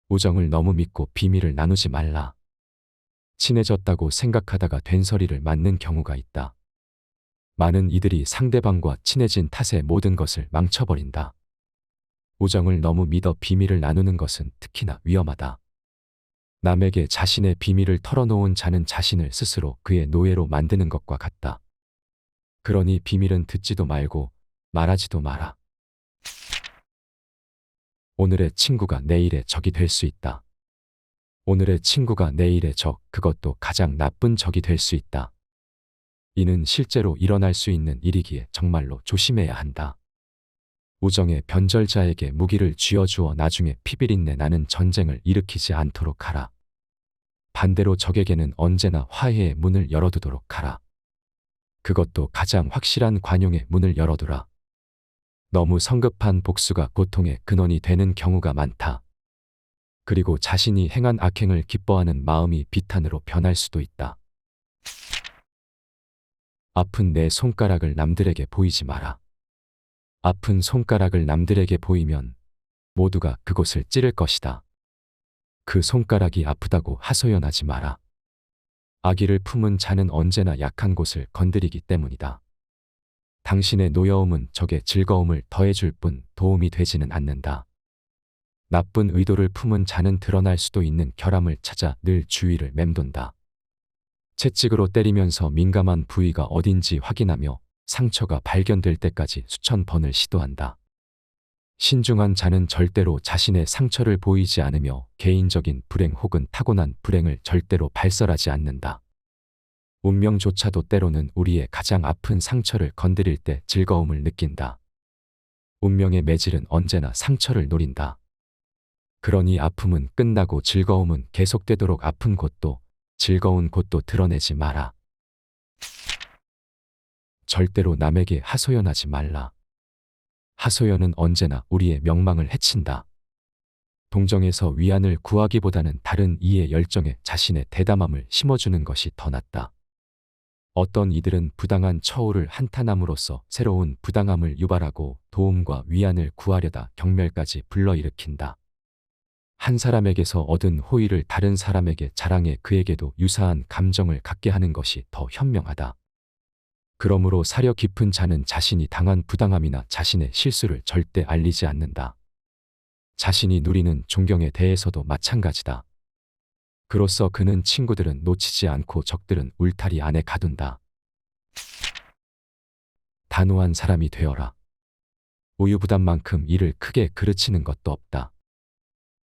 우정을 너무 믿고 비밀을 나누지 말라. 친해졌다고 생각하다가 된소리를 맞는 경우가 있다. 많은 이들이 상대방과 친해진 탓에 모든 것을 망쳐버린다. 우정을 너무 믿어 비밀을 나누는 것은 특히나 위험하다. 남에게 자신의 비밀을 털어놓은 자는 자신을 스스로 그의 노예로 만드는 것과 같다. 그러니 비밀은 듣지도 말고 말하지도 마라. 오늘의 친구가 내일의 적이 될 수 있다. 오늘의 친구가 내일의 적, 그것도 가장 나쁜 적이 될 수 있다. 이는 실제로 일어날 수 있는 일이기에 정말로 조심해야 한다. 우정의 변절자에게 무기를 쥐어주어 나중에 피비린내 나는 전쟁을 일으키지 않도록 하라. 반대로 적에게는 언제나 화해의 문을 열어두도록 하라. 그것도 가장 확실한 관용의 문을 열어두라. 너무 성급한 복수가 고통의 근원이 되는 경우가 많다. 그리고 자신이 행한 악행을 기뻐하는 마음이 비탄으로 변할 수도 있다. 아픈 내 손가락을 남들에게 보이지 마라. 아픈 손가락을 남들에게 보이면 모두가 그곳을 찌를 것이다. 그 손가락이 아프다고 하소연하지 마라. 아기를 품은 자는 언제나 약한 곳을 건드리기 때문이다. 당신의 노여움은 적의 즐거움을 더해줄 뿐 도움이 되지는 않는다. 나쁜 의도를 품은 자는 드러날 수도 있는 결함을 찾아 늘 주위를 맴돈다. 채찍으로 때리면서 민감한 부위가 어딘지 확인하며 상처가 발견될 때까지 수천 번을 시도한다. 신중한 자는 절대로 자신의 상처를 보이지 않으며 개인적인 불행 혹은 타고난 불행을 절대로 발설하지 않는다. 운명조차도 때로는 우리의 가장 아픈 상처를 건드릴 때 즐거움을 느낀다. 운명의 매질은 언제나 상처를 노린다. 그러니 아픔은 끝나고 즐거움은 계속되도록 아픈 곳도 즐거운 곳도 드러내지 마라. 절대로 남에게 하소연하지 말라. 하소연은 언제나 우리의 명망을 해친다. 동정에서 위안을 구하기보다는 다른 이의 열정에 자신의 대담함을 심어주는 것이 더 낫다. 어떤 이들은 부당한 처우를 한탄함으로써 새로운 부당함을 유발하고 도움과 위안을 구하려다 경멸까지 불러일으킨다. 한 사람에게서 얻은 호의를 다른 사람에게 자랑해 그에게도 유사한 감정을 갖게 하는 것이 더 현명하다. 그러므로 사려 깊은 자는 자신이 당한 부당함이나 자신의 실수를 절대 알리지 않는다. 자신이 누리는 존경에 대해서도 마찬가지다. 그로써 그는 친구들은 놓치지 않고 적들은 울타리 안에 가둔다. 단호한 사람이 되어라. 우유부단만큼 이를 크게 그르치는 것도 없다.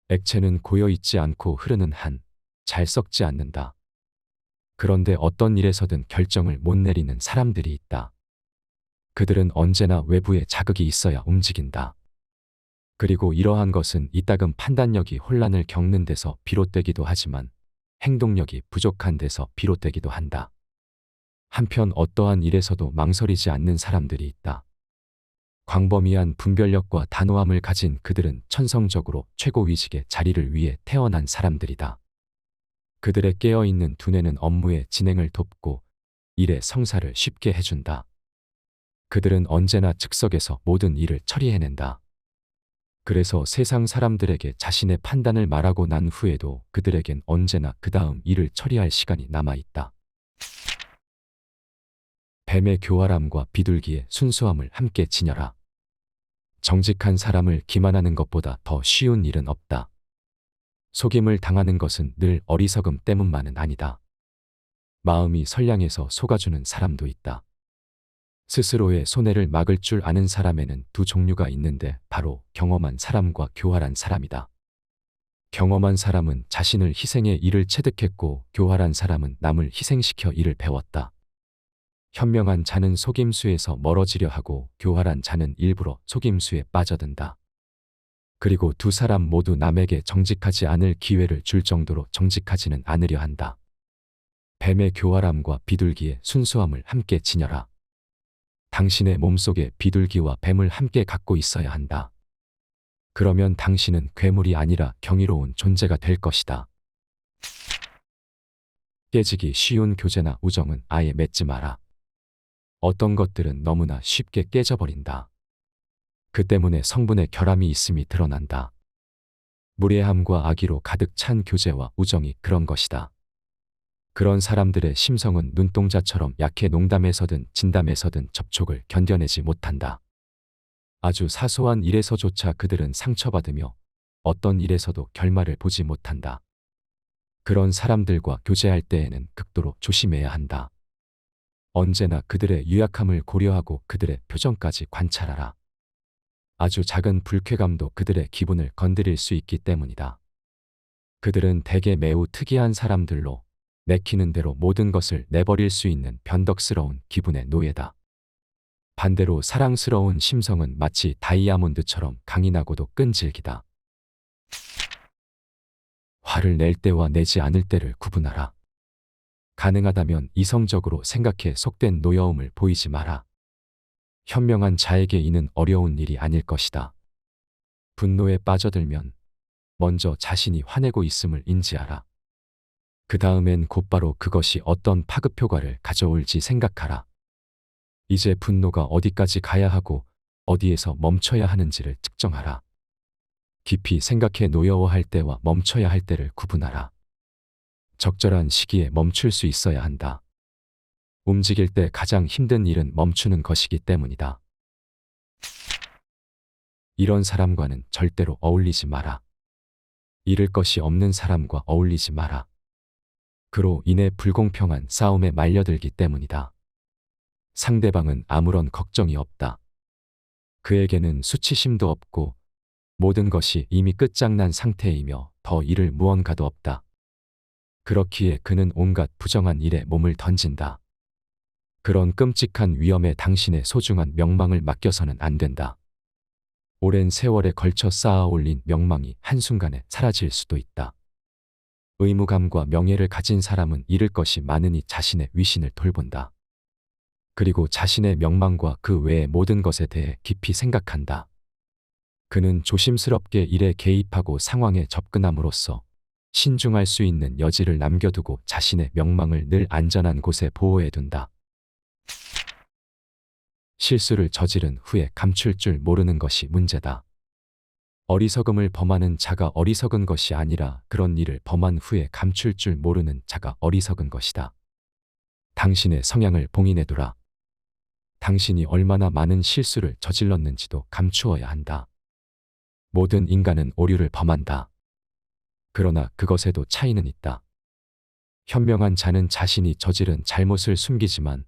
액체는 고여있지 않고 흐르는 한, 잘 썩지 않는다. 그런데 어떤 일에서든 결정을 못 내리는 사람들이 있다. 그들은 언제나 외부에 자극이 있어야 움직인다. 그리고 이러한 것은 이따금 판단력이 혼란을 겪는 데서 비롯되기도 하지만 행동력이 부족한 데서 비롯되기도 한다. 한편 어떠한 일에서도 망설이지 않는 사람들이 있다. 광범위한 분별력과 단호함을 가진 그들은 천성적으로 최고위직의 자리를 위해 태어난 사람들이다. 그들의 깨어있는 두뇌는 업무의 진행을 돕고 일의 성사를 쉽게 해준다. 그들은 언제나 즉석에서 모든 일을 처리해낸다. 그래서 세상 사람들에게 자신의 판단을 말하고 난 후에도 그들에겐 언제나 그 다음 일을 처리할 시간이 남아있다. 뱀의 교활함과 비둘기의 순수함을 함께 지녀라. 정직한 사람을 기만하는 것보다 더 쉬운 일은 없다. 속임을 당하는 것은 늘 어리석음 때문만은 아니다. 마음이 선량해서 속아주는 사람도 있다. 스스로의 손해를 막을 줄 아는 사람에는 두 종류가 있는데 바로 경험한 사람과 교활한 사람이다. 경험한 사람은 자신을 희생해 일을 체득했고 교활한 사람은 남을 희생시켜 일을 배웠다. 현명한 자는 속임수에서 멀어지려 하고 교활한 자는 일부러 속임수에 빠져든다. 그리고 두 사람 모두 남에게 정직하지 않을 기회를 줄 정도로 정직하지는 않으려 한다. 뱀의 교활함과 비둘기의 순수함을 함께 지녀라. 당신의 몸속에 비둘기와 뱀을 함께 갖고 있어야 한다. 그러면 당신은 괴물이 아니라 경이로운 존재가 될 것이다. 깨지기 쉬운 교제나 우정은 아예 맺지 마라. 어떤 것들은 너무나 쉽게 깨져버린다. 그 때문에 성분의 결함이 있음이 드러난다. 무례함과 악의로 가득 찬 교제와 우정이 그런 것이다. 그런 사람들의 심성은 눈동자처럼 약해 농담에서든 진담에서든 접촉을 견뎌내지 못한다. 아주 사소한 일에서조차 그들은 상처받으며 어떤 일에서도 결말을 보지 못한다. 그런 사람들과 교제할 때에는 극도로 조심해야 한다. 언제나 그들의 유약함을 고려하고 그들의 표정까지 관찰하라. 아주 작은 불쾌감도 그들의 기분을 건드릴 수 있기 때문이다. 그들은 대개 매우 특이한 사람들로 내키는 대로 모든 것을 내버릴 수 있는 변덕스러운 기분의 노예다. 반대로 사랑스러운 심성은 마치 다이아몬드처럼 강인하고도 끈질기다. 화를 낼 때와 내지 않을 때를 구분하라. 가능하다면 이성적으로 생각해 속된 노여움을 보이지 마라. 현명한 자에게 이는 어려운 일이 아닐 것이다. 분노에 빠져들면 먼저 자신이 화내고 있음을 인지하라. 그 다음엔 곧바로 그것이 어떤 파급 효과를 가져올지 생각하라. 이제 분노가 어디까지 가야 하고 어디에서 멈춰야 하는지를 측정하라. 깊이 생각해 노여워할 때와 멈춰야 할 때를 구분하라. 적절한 시기에 멈출 수 있어야 한다. 움직일 때 가장 힘든 일은 멈추는 것이기 때문이다. 이런 사람과는 절대로 어울리지 마라. 잃을 것이 없는 사람과 어울리지 마라. 그로 인해 불공평한 싸움에 말려들기 때문이다. 상대방은 아무런 걱정이 없다. 그에게는 수치심도 없고 모든 것이 이미 끝장난 상태이며 더 잃을 무언가도 없다. 그렇기에 그는 온갖 부정한 일에 몸을 던진다. 그런 끔찍한 위험에 당신의 소중한 명망을 맡겨서는 안 된다. 오랜 세월에 걸쳐 쌓아 올린 명망이 한순간에 사라질 수도 있다. 의무감과 명예를 가진 사람은 잃을 것이 많으니 자신의 위신을 돌본다. 그리고 자신의 명망과 그 외의 모든 것에 대해 깊이 생각한다. 그는 조심스럽게 일에 개입하고 상황에 접근함으로써 신중할 수 있는 여지를 남겨두고 자신의 명망을 늘 안전한 곳에 보호해둔다. 실수를 저지른 후에 감출 줄 모르는 것이 문제다. 어리석음을 범하는 자가 어리석은 것이 아니라 그런 일을 범한 후에 감출 줄 모르는 자가 어리석은 것이다. 당신의 성향을 봉인해두라. 당신이 얼마나 많은 실수를 저질렀는지도 감추어야 한다. 모든 인간은 오류를 범한다. 그러나 그것에도 차이는 있다. 현명한 자는 자신이 저지른 잘못을 숨기지만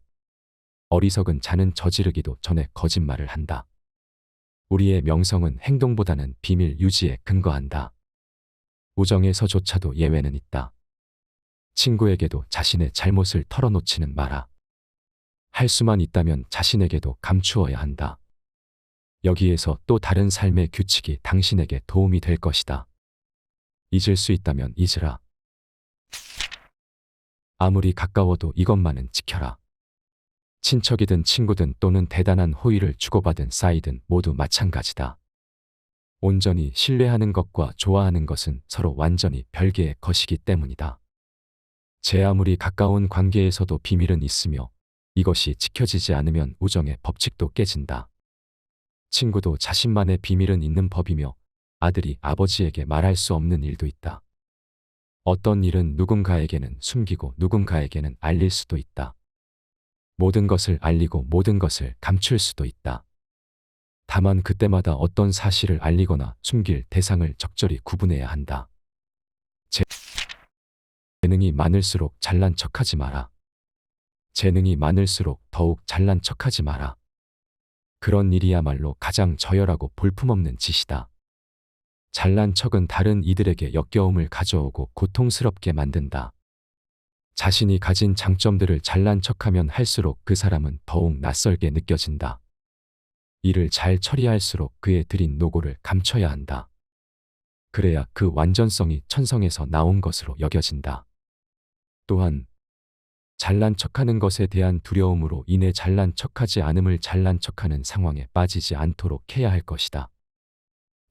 어리석은 자는 저지르기도 전에 거짓말을 한다. 우리의 명성은 행동보다는 비밀 유지에 근거한다. 우정에서조차도 예외는 있다. 친구에게도 자신의 잘못을 털어놓지는 마라. 할 수만 있다면 자신에게도 감추어야 한다. 여기에서 또 다른 삶의 규칙이 당신에게 도움이 될 것이다. 잊을 수 있다면 잊으라. 아무리 가까워도 이것만은 지켜라. 친척이든 친구든 또는 대단한 호의를 주고받은 사이든 모두 마찬가지다. 온전히 신뢰하는 것과 좋아하는 것은 서로 완전히 별개의 것이기 때문이다. 제 아무리 가까운 관계에서도 비밀은 있으며 이것이 지켜지지 않으면 우정의 법칙도 깨진다. 친구도 자신만의 비밀은 있는 법이며 아들이 아버지에게 말할 수 없는 일도 있다. 어떤 일은 누군가에게는 숨기고 누군가에게는 알릴 수도 있다. 모든 것을 알리고 모든 것을 감출 수도 있다. 다만 그때마다 어떤 사실을 알리거나 숨길 대상을 적절히 구분해야 한다. 재능이 많을수록 잘난 척하지 마라. 재능이 많을수록 더욱 잘난 척하지 마라. 그런 일이야말로 가장 저열하고 볼품없는 짓이다. 잘난 척은 다른 이들에게 역겨움을 가져오고 고통스럽게 만든다. 자신이 가진 장점들을 잘난 척하면 할수록 그 사람은 더욱 낯설게 느껴진다. 일을 잘 처리할수록 그의 들인 노고를 감춰야 한다. 그래야 그 완전성이 천성에서 나온 것으로 여겨진다. 또한 잘난 척하는 것에 대한 두려움으로 인해 잘난 척하지 않음을 잘난 척하는 상황에 빠지지 않도록 해야 할 것이다.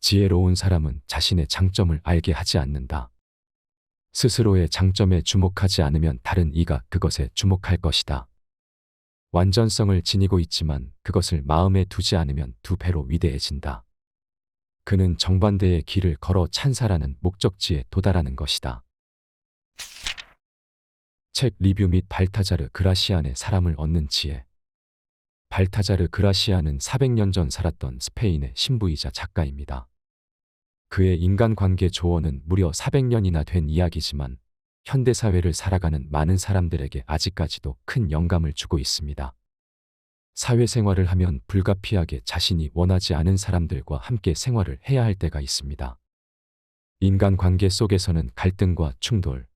지혜로운 사람은 자신의 장점을 알게 하지 않는다. 스스로의 장점에 주목하지 않으면 다른 이가 그것에 주목할 것이다. 완전성을 지니고 있지만 그것을 마음에 두지 않으면 두 배로 위대해진다. 그는 정반대의 길을 걸어 찬사라는 목적지에 도달하는 것이다. 책 리뷰 및 발타자르 그라시안의 사람을 얻는 지혜. 발타자르 그라시안은 400년 전 살았던 스페인의 신부이자 작가입니다. 그의 인간관계 조언은 무려 400년이나 된 이야기지만 현대사회를 살아가는 많은 사람들에게 아직까지도 큰 영감을 주고 있습니다. 사회생활을 하면 불가피하게 자신이 원하지 않은 사람들과 함께 생활을 해야 할 때가 있습니다. 인간관계 속에서는 갈등과 충돌,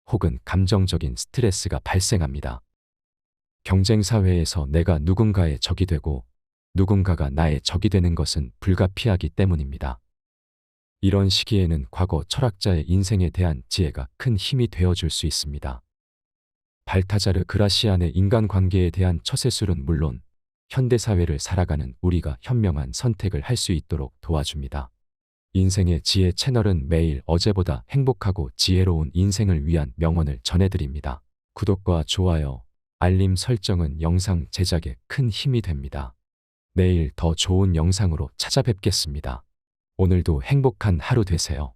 혹은 감정적인 스트레스가 발생합니다. 경쟁사회에서 내가 누군가의 적이 되고 누군가가 나의 적이 되는 것은 불가피하기 때문입니다. 이런 시기에는 과거 철학자의 인생에 대한 지혜가 큰 힘이 되어줄 수 있습니다. 발타자르 그라시안의 인간관계에 대한 처세술은 물론 현대사회를 살아가는 우리가 현명한 선택을 할 수 있도록 도와줍니다. 인생의 지혜 채널은 매일 어제보다 행복하고 지혜로운 인생을 위한 명언을 전해드립니다. 구독과 좋아요, 알림 설정은 영상 제작에 큰 힘이 됩니다. 내일 더 좋은 영상으로 찾아뵙겠습니다. 오늘도 행복한 하루 되세요.